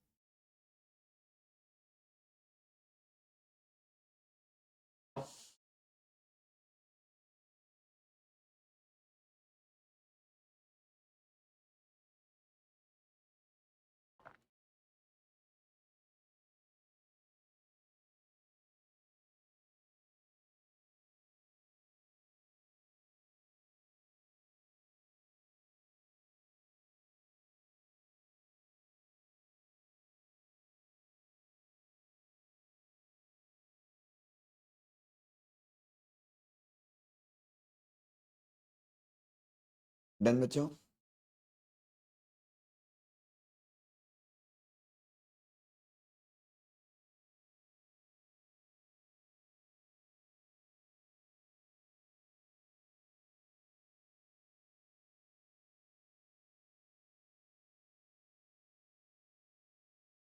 डन बच्चों?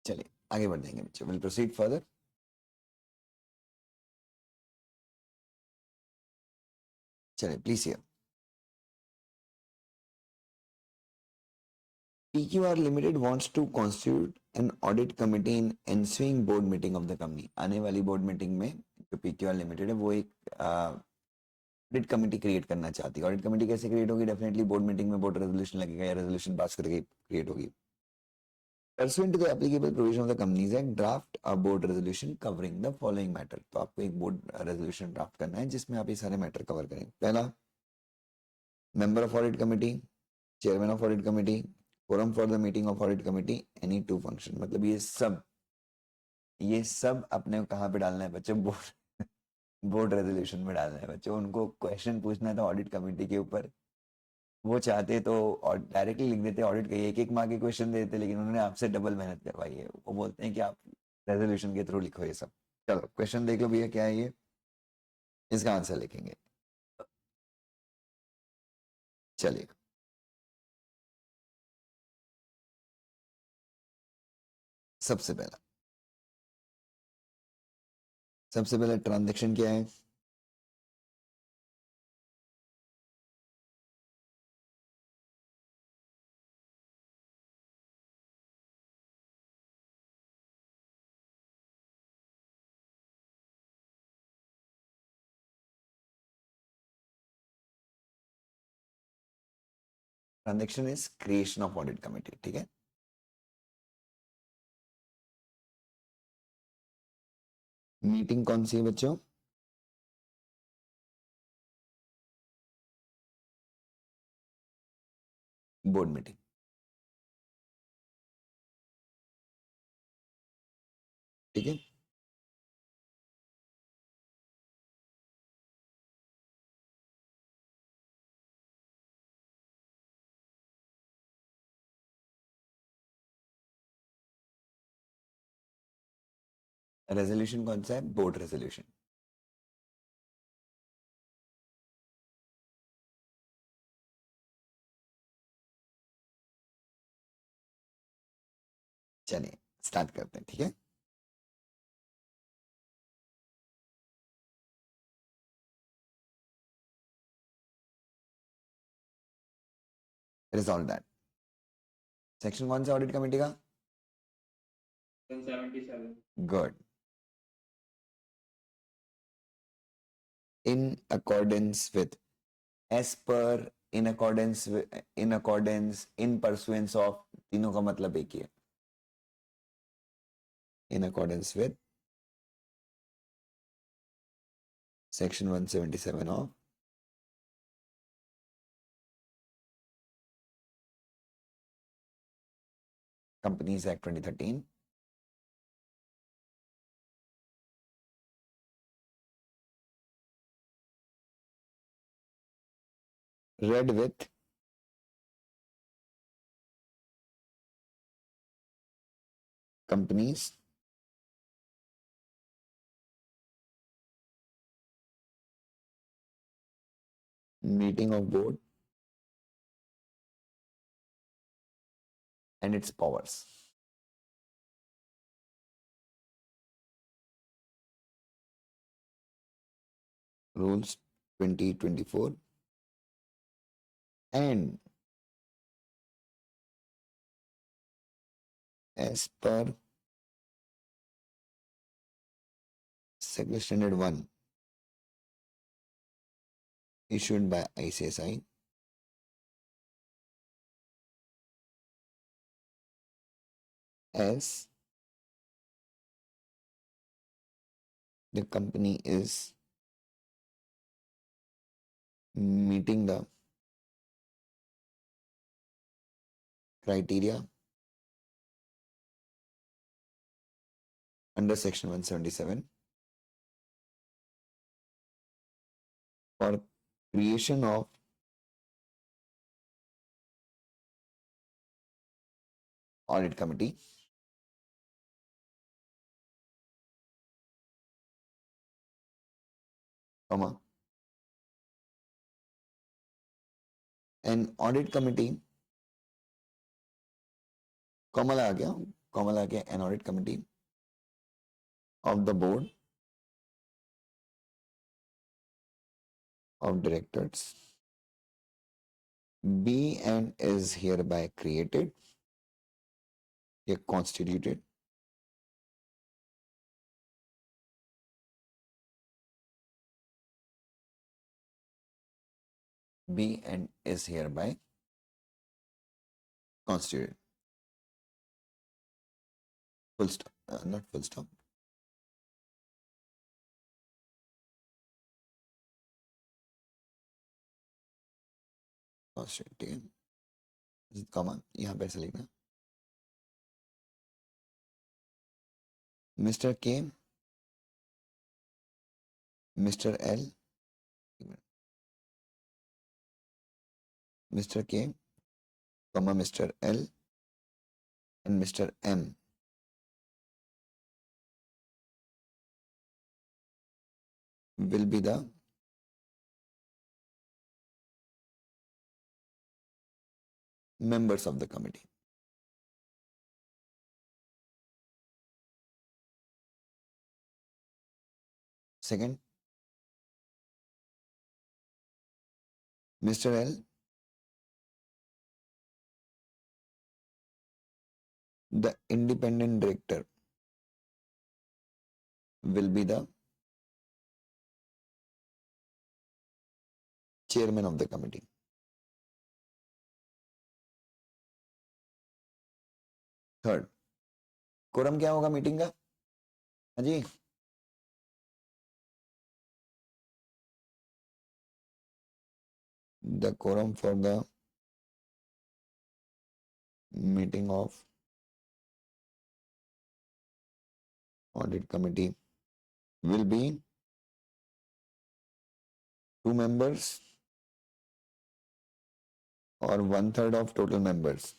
चलिए आगे बढ़ जाएंगे बच्चों, विल प्रोसीड फर्दर। चलिए please here. PQR Limited wants to constitute an audit committee in ensuing board meeting of the company। आने वाली बोर्ड मीटिंग में जो PQR Limited है वो एक ऑडिट कमेटी क्रिएट करना चाहती है। ऑडिट कमेटी कैसे क्रिएट होगी? डेफिनेटली बोर्ड मीटिंग में बोर्ड रेजोल्यूशन लगेगा या रेजोल्यूशन पास करके क्रिएट होगी। Pursuant to the applicable provision of the Companies Act, draft a board resolution covering the following matter। तो आपको एक बोर्ड रेजोल्यूशन ड्राफ्ट करना है जिसमें आप ये सारे मैटर कवर करेंगे। पहला, member of audit committee, chairman of audit committee, forum for the meeting of audit committee, any two function. मतलब ये सब अपने को कहाँ पे डालना है बच्चों? बोर्ड रेजोल्यूशन में डालना है बच्चों। उनको क्वेश्चन पूछना था ऑडिट कमेटी के ऊपर, वो चाहते तो और डायरेक्टली लिख देते ऑडिट के, एक एक मार्क के क्वेश्चन देते, लेकिन उन्होंने आपसे डबल मेहनत करवाई है। वो बोलते हैं कि आप रेजोल्यूशन के थ्रू लिखो ये सब। चलो क्वेश्चन देख लो भैया, क्या है ये, इसका आंसर लिखेंगे। चलिए सबसे पहला ट्रांजेक्शन क्या है? Transaction is creation of audit committee, ठीक है। मीटिंग कौन सी है बच्चों? बोर्ड मीटिंग, ठीक है। रेजोल्यूशन कौन सा है? Board resolution. चलिए स्टार्ट करते हैं, ठीक है। Resolve that. सेक्शन कौन सा ऑडिट कमेटी का? 77। Good. In accordance with, as per, in accordance, in accordance, in pursuance of, तीनों का मतलब एक ही है। In accordance with section 177 of companies act 2013, read with companies meeting of board and its powers। Rules 2024 and as per Secretary Standard 1 issued by ICSI as the company is meeting the criteria under section 177 for creation of audit committee, comma, an audit committee, comma लगा क्या? Comma लगा के an audit committee of the board of directors be and is hereby created या constituted be and is hereby constituted full stop not full stop constituted ठीक है comma यहाँ पे ऐसे लिखना मिस्टर के मिस्टर एल मिस्टर के comma mister L and Mr. M will be the members of the committee. Second, Mr. L, the independent director, will be the chairman of the committee. Third, quorum क्या होगा meeting का? हाँ जी, the quorum for the meeting of audit committee will be 2 members or 1/3 of total members.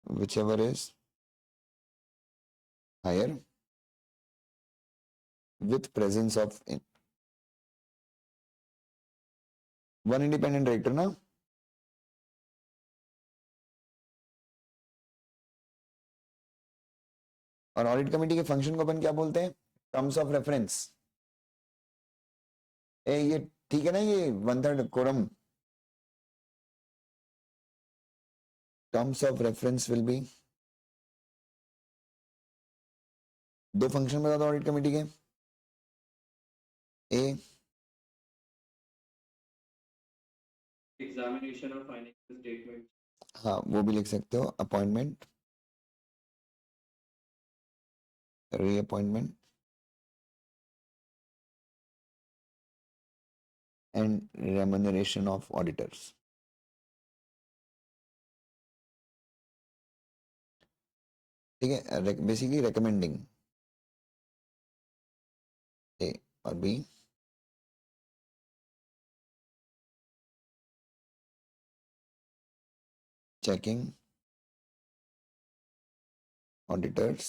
Whichever is higher with presence of one independent director ना और audit committee के function को अपन क्या बोलते हैं टर्म्स ऑफ रेफरेंस ये ठीक है ना ये 1/3 quorum terms of reference will be दो फंक्शन बता दो ऑडिट कमेटी के a examination of financial statement हाँ वो भी लिख सकते हो appointment reappointment and remuneration of auditors ठीक है बेसिकली रेकमेंडिंग ए और बी checking auditors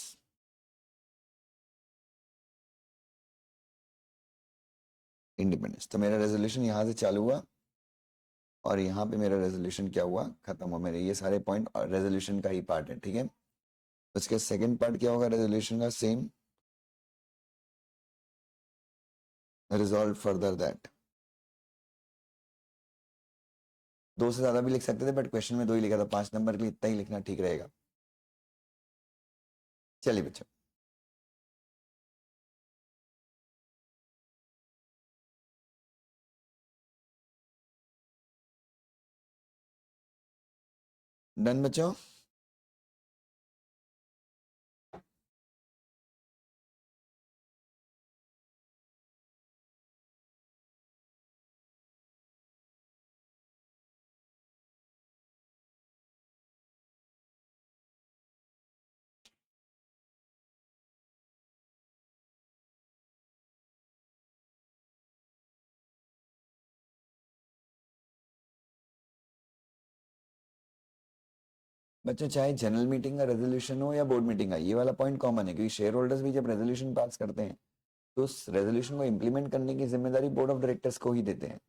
इंडिपेंडेंस तो मेरा रेजोल्यूशन यहाँ से चालू हुआ और यहाँ पे मेरा रेजोल्यूशन क्या हुआ खत्म हुआ मेरे ये सारे पॉइंट और रेजोल्यूशन का ही पार्ट है ठीक है उसके सेकंड पार्ट क्या होगा रेजोल्यूशन का सेम रिजॉल्व फर्दर दैट दो से ज्यादा भी लिख सकते थे बट क्वेश्चन में दो ही लिखा था 5 नंबर के लिए इतना ही लिखना ठीक रहेगा चलिए बच्चों डन बच्चों बच्चों चाहे जनरल मीटिंग का रेजोल्यूशन हो या बोर्ड मीटिंग का ये वाला पॉइंट कॉमन है क्योंकि शेयर होल्डर्स भी जब रेजोल्यूशन पास करते हैं तो उस रेजोल्यूशन को इंप्लीमेंट करने की जिम्मेदारी बोर्ड ऑफ डायरेक्टर्स को ही देते हैं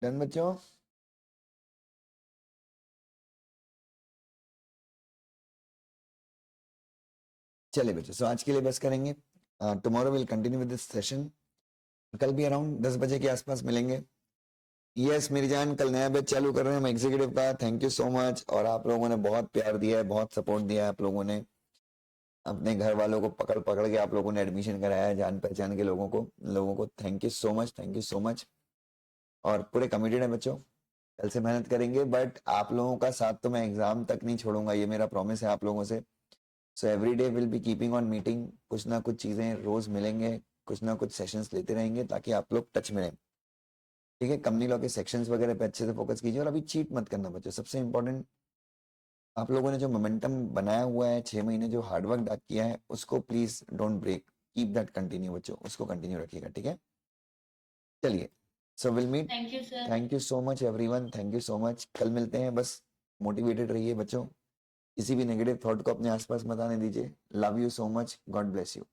डन बच्चों? चलिए बच्चों, सो आज के लिए बस करेंगे। Tomorrow will continue with this session. कल भी अराउंड 10 बजे के आसपास मिलेंगे। यस मेरी जान, कल नया बैच चालू कर रहे हैं हम एग्जीक्यूटिव का। Thank you so much. और आप लोगों ने बहुत प्यार दिया है, बहुत सपोर्ट दिया है। आप लोगों ने अपने घर वालों को पकड़ पकड़ के आप लोगों ने एडमिशन कराया है, जान पहचान के लोगों को thank you so much, thank you so much. और पूरे कमिटेड है बच्चों, कल से मेहनत करेंगे। बट आप लोगों का साथ तो मैं एग्जाम तक नहीं छोड़ूंगा, ये मेरा प्रॉमिस है आप लोगों से। So every day will be keeping on meeting, कुछ ना कुछ चीजें रोज मिलेंगे, कुछ ना कुछ सेशंस लेते रहेंगे ताकि आप लोग टच में रहें। ठीक है, कंपनी लॉ के सेक्शंस वगैरह पे अच्छे से फोकस कीजिए। और अभी चीट मत करना बच्चों, सबसे इंपॉर्टेंट। आप लोगों ने जो मोमेंटम बनाया हुआ है, 6 महीने जो हार्डवर्क किया है, उसको please don't break, keep that continue बच्चों, उसको कंटिन्यू रखिएगा। ठीक है, चलिए, so will meet. Thank you sir. Thank you so much everyone, thank you so much. कल मिलते हैं। बस मोटिवेटेड रहिए बच्चों, किसी भी नेगेटिव थॉट को अपने आसपास मत आने दीजिए। Love you so much, God bless you.